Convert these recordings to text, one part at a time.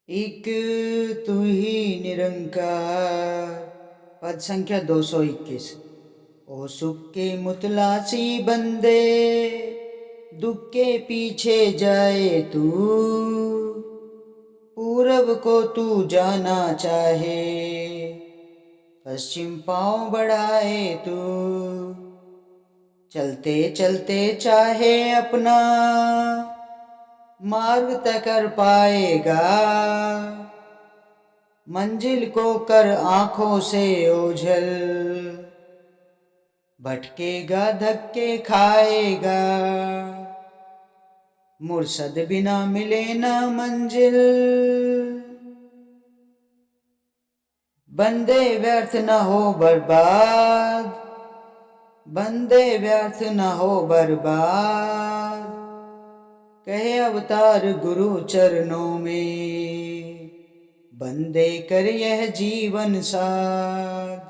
एक तू ही निरंकार। पद संख्या 221। ओ सुख के मुतलासी बंदे, दुख के पीछे जाए तू। पूरब को तू जाना चाहे, पश्चिम पाँव बढ़ाए तू। चलते चलते चाहे अपना मार्ग तय कर पाएगा। मंजिल को कर आंखों से ओझल, भटकेगा धक्के खाएगा। मुर्शद बिना मिले ना मंजिल, बंदे व्यर्थ न हो बर्बाद, बंदे व्यर्थ न हो बर्बाद। कहे अवतार गुरु चरणों में, बंदे कर यह जीवन साध।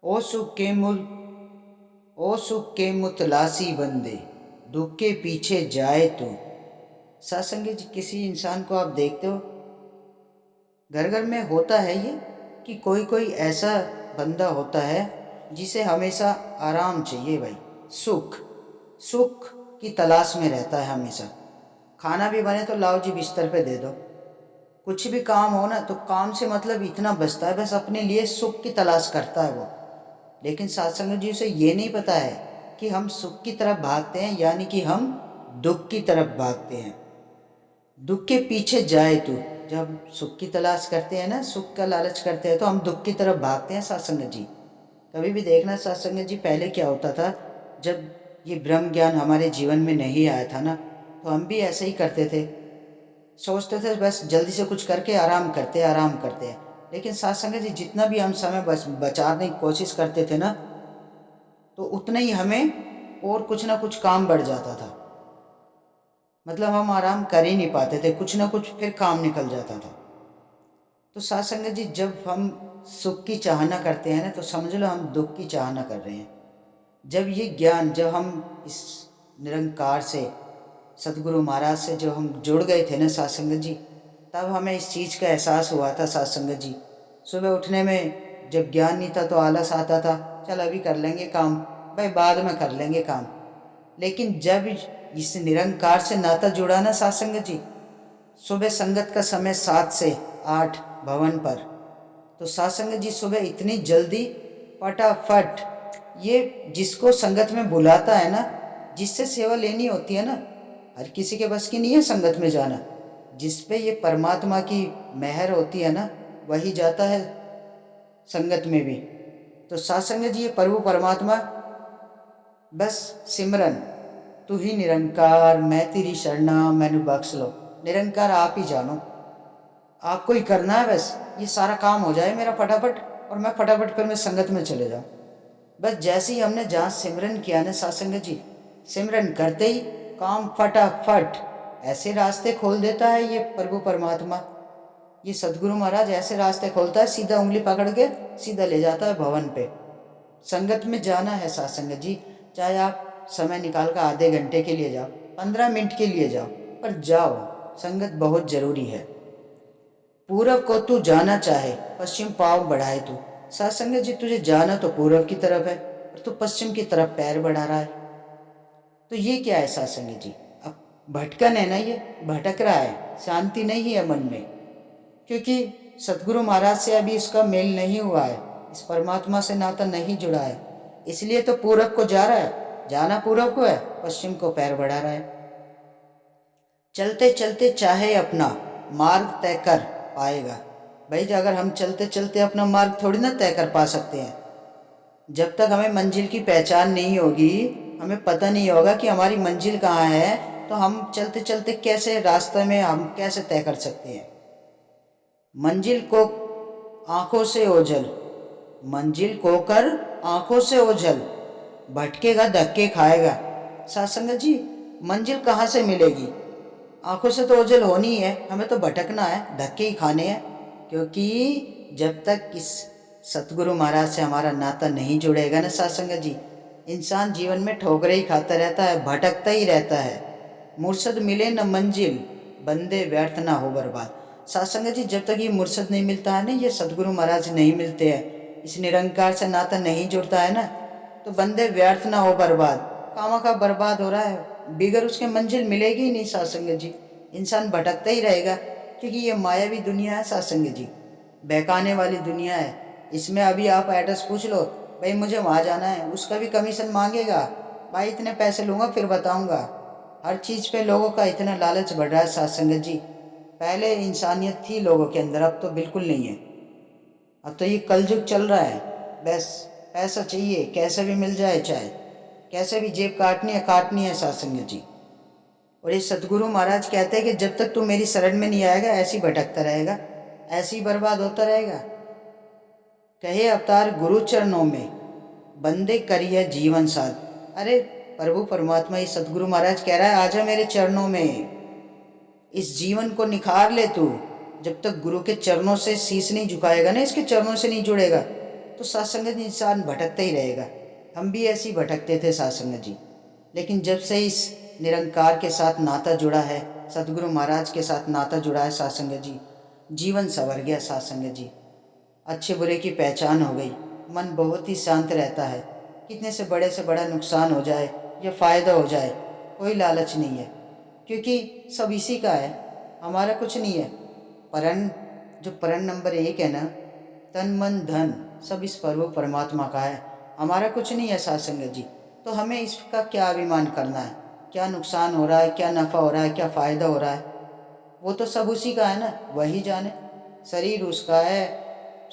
ओ सुख के मुतलासी बंदे, दुख के पीछे जाए तू। सत्संग जी, किसी इंसान को आप देखते हो, घर घर में होता है ये कि कोई कोई ऐसा बंदा होता है जिसे हमेशा आराम चाहिए भाई। सुख सुख की तलाश में रहता है हमेशा। खाना भी बने तो लाओ जी बिस्तर पे दे दो। कुछ भी काम हो ना तो काम से मतलब इतना बचता है, बस अपने लिए सुख की तलाश करता है वो। लेकिन सत्संग जी उसे ये नहीं पता है कि हम सुख की तरफ भागते हैं, यानी कि हम दुख की तरफ भागते हैं। दुख के पीछे जाए तू। जब सुख की तलाश करते हैं ना, सुख का लालच करते हैं, तो हम दुख की तरफ भागते हैं सत्संग जी। कभी भी देखना सत्संग जी, पहले क्या होता था, जब ये ब्रह्म ज्ञान हमारे जीवन में नहीं आया था ना, तो हम भी ऐसे ही करते थे। सोचते थे बस जल्दी से कुछ करके आराम करते हैं। लेकिन सत्संग जी, जितना भी हम समय बचाने की कोशिश करते थे ना, तो उतना ही हमें और कुछ ना कुछ काम बढ़ जाता था। मतलब हम आराम कर ही नहीं पाते थे, कुछ ना कुछ फिर काम निकल जाता था। तो सत्संग जी, जब हम सुख की चाहना करते हैं ना, तो समझ लो हम दुख की चाहना कर रहे हैं। जब ये ज्ञान, जब हम इस निरंकार से, सतगुरु महाराज से जो हम जुड़ गए थे ना सत्संग जी, तब हमें इस चीज़ का एहसास हुआ था सत्संग जी। सुबह उठने में जब ज्ञान नहीं था तो आलस आता था, चल अभी कर लेंगे काम, भाई बाद में कर लेंगे काम। लेकिन जब इस निरंकार से नाता जुड़ा ना सत्संग जी, सुबह संगत का समय 7 से 8 भवन पर, तो सत्संग जी सुबह इतनी जल्दी फटाफट, ये जिसको संगत में बुलाता है ना, जिससे सेवा लेनी होती है ना, हर किसी के बस की नहीं है संगत में जाना। जिस पे ये परमात्मा की मेहर होती है ना, वही जाता है संगत में भी। तो सत्संग जी, ये प्रभु परमात्मा, बस सिमरन, तू ही निरंकार मैं तेरी शरणा मैनू बख्श लो। निरंकार आप ही जानो, आपको ही करना है, बस ये सारा काम हो जाए मेरा फटाफट, और मैं फटाफट फिर मैं संगत में चले जाऊँ। बस जैसे ही हमने जहाँ सिमरन किया ना सत्संग जी, सिमरन करते ही काम फटाफट ऐसे रास्ते खोल देता है ये प्रभु परमात्मा। ये सदगुरु महाराज ऐसे रास्ते खोलता है, सीधा उंगली पकड़ के सीधा ले जाता है भवन पे। संगत में जाना है सत्संग जी, चाहे आप समय निकाल कर आधे घंटे के लिए जाओ, 15 मिनट के लिए जाओ, पर जाओ। संगत बहुत जरूरी है। पूरब को तू जाना चाहे, पश्चिम पाँव बढ़ाए तू। सत्संग जी, तुझे जाना तो पूरब की तरफ है, और तू पश्चिम की तरफ पैर बढ़ा रहा है। तो ये क्या है सत्संग जी? अब भटकन है ना, ये भटक रहा है, शांति नहीं है मन में, क्योंकि सतगुरु महाराज से अभी इसका मेल नहीं हुआ है, इस परमात्मा से नाता नहीं जुड़ा है। इसलिए तो पूरब को जा रहा है, जाना पूरब को है, पश्चिम को पैर बढ़ा रहा है। चलते चलते चाहे अपना मार्ग तय कर पाएगा। भाई अगर हम चलते चलते अपना मार्ग थोड़ी ना तय कर पा सकते हैं। जब तक हमें मंजिल की पहचान नहीं होगी, हमें पता नहीं होगा कि हमारी मंजिल कहाँ है, तो हम चलते चलते कैसे रास्ते में हम कैसे तय कर सकते हैं। मंजिल को आंखों से ओझल, मंजिल को कर आंखों से ओझल, भटकेगा धक्के खाएगा। सत्संग जी, मंजिल कहाँ से मिलेगी? आंखों से तो ओझल होनी है, हमें तो भटकना है, धक्के ही खाने हैं। क्योंकि जब तक इस सतगुरु महाराज से हमारा नाता नहीं जुड़ेगा ना सत्संग जी, इंसान जीवन में ठोकरे ही खाता रहता है, भटकता ही रहता है। मुर्शद मिले न मंजिल, बंदे व्यर्थ ना हो बर्बाद। साथ संगत जी, जब तक ये मुर्शद नहीं मिलता है ना, ये सतगुरु महाराज नहीं मिलते हैं, इस निरंकार से नाता नहीं जुड़ता है ना, तो बंदे व्यर्थ ना हो बर्बाद, खामखा बर्बाद हो रहा है, बिगर उसके मंजिल मिलेगी ही नहीं साथ संगत जी। इंसान भटकता ही रहेगा, क्योंकि ये मायावी दुनिया है साथ संगत जी, बहकाने वाली दुनिया है। इसमें अभी आप एड्रेस पूछ लो, भाई मुझे वहाँ जाना है, उसका भी कमीशन मांगेगा, भाई इतने पैसे लूँगा फिर बताऊँगा। हर चीज़ पे लोगों का इतना लालच बढ़ रहा है साथ संगत जी। पहले इंसानियत थी लोगों के अंदर, अब तो बिल्कुल नहीं है। अब तो ये कलयुग चल रहा है, बस पैसा चाहिए, कैसे भी मिल जाए, चाहे कैसे भी जेब काटनी है साथ संगत जी। और ये सतगुरु महाराज कहते हैं कि जब तक तू मेरी शरण में नहीं आएगा, ऐसे ही भटकता रहेगा, ऐसे ही बर्बाद होता रहेगा। कहे अवतार गुरु चरणों में, बंदे करिए जीवन साथ। अरे प्रभु परमात्मा, ये सतगुरु महाराज कह रहा है, आजा मेरे चरणों में, इस जीवन को निखार ले तू। जब तक गुरु के चरणों से शीश नहीं झुकाएगा ना, इसके चरणों से नहीं जुड़ेगा, तो सत्संग इंसान भटकता ही रहेगा। हम भी ऐसे ही भटकते थे सत्संग जी, लेकिन जब से इस निरंकार के साथ नाता जुड़ा है, सतगुरु महाराज के साथ नाता जुड़ा है सत्संग जी, जीवन संवर गया सत्संग जी। अच्छे बुरे की पहचान हो गई, मन बहुत ही शांत रहता है। कितने से बड़ा नुकसान हो जाए या फ़ायदा हो जाए, कोई लालच नहीं है, क्योंकि सब इसी का है, हमारा कुछ नहीं है। परण, जो परण नंबर 1 है ना, तन मन धन सब इस प्रभु परमात्मा का है, हमारा कुछ नहीं है साथ संगत जी। तो हमें इसका क्या अभिमान करना है, क्या नुकसान हो रहा है, क्या नफ़ा हो रहा है, क्या फ़ायदा हो रहा है, वो तो सब उसी का है ना, वही जाने। शरीर उसका है,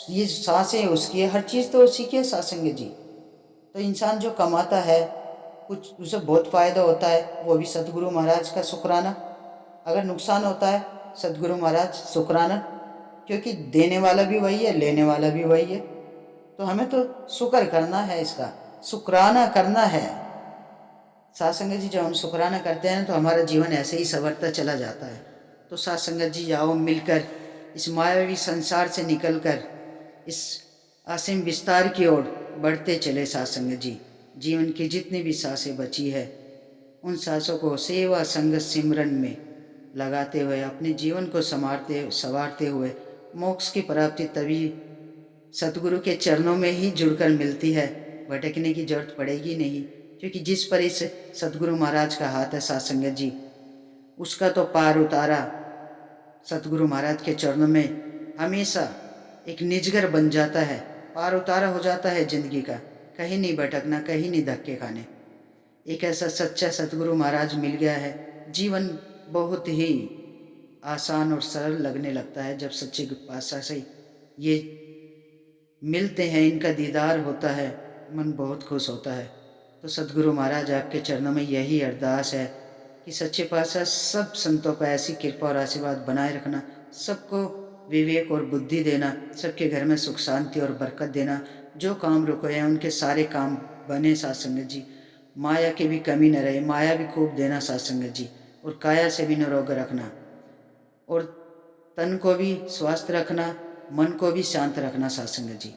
ये सांसें उसकी है, हर चीज़ तो उसी की है साथ संगत जी। तो इंसान जो कमाता है, कुछ उसे बहुत फ़ायदा होता है, वो भी सतगुरु महाराज का शुक्राना। अगर नुकसान होता है, सतगुरु महाराज शुक्राना, क्योंकि देने वाला भी वही है, लेने वाला भी वही है। तो हमें तो शुक्र करना है, इसका शुक्राना करना है। साथ संगत जी, जब हम शुक्राना करते हैं तो हमारा जीवन ऐसे ही संवरता चला जाता है। तो साथ संगत जी, आओ मिलकर इस मायावी संसार से निकलकर इस असीम विस्तार की ओर बढ़ते चले साथ संगत जी। जीवन की जितनी भी सांसें बची है, उन सांसों को सेवा संगत सिमरन में लगाते हुए अपने जीवन को संवारते हुए मोक्ष की प्राप्ति तभी सतगुरु के चरणों में ही जुड़कर मिलती है। भटकने की जरूरत पड़ेगी नहीं, क्योंकि जिस पर इस सतगुरु महाराज का हाथ है साथ संगत जी, उसका तो पार उतारा सतगुरु महाराज के चरणों में हमेशा एक निजगर बन जाता है, पार उतारा हो जाता है जिंदगी का। कहीं नहीं भटकना, कहीं नहीं धक्के खाने। एक ऐसा सच्चा सतगुरु महाराज मिल गया है, जीवन बहुत ही आसान और सरल लगने लगता है जब सच्चे पातशाह से ये मिलते हैं, इनका दीदार होता है, मन बहुत खुश होता है। तो सतगुरु महाराज, आपके चरणों में यही अरदास है कि सच्चे पातशाह सब संतों पर ऐसी कृपा और आशीर्वाद बनाए रखना, सबको विवेक और बुद्धि देना, सबके घर में सुख शांति और बरकत देना। जो काम रुके हैं उनके सारे काम बने साथ संगत जी। माया की भी कमी न रहे, माया भी खूब देना साथ संगत जी। और काया से भी निरोग रखना, और तन को भी स्वस्थ रखना, मन को भी शांत रखना साथ संगत जी।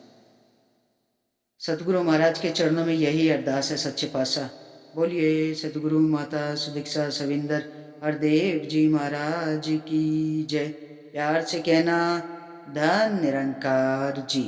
सतगुरु महाराज के चरणों में यही अरदास है सच्चे पातशाह। बोलिए सतगुरु माता सुदीक्षा सविंदर हरदेव जी महाराज की जय। प्यार से कहना, धन निरंकार जी।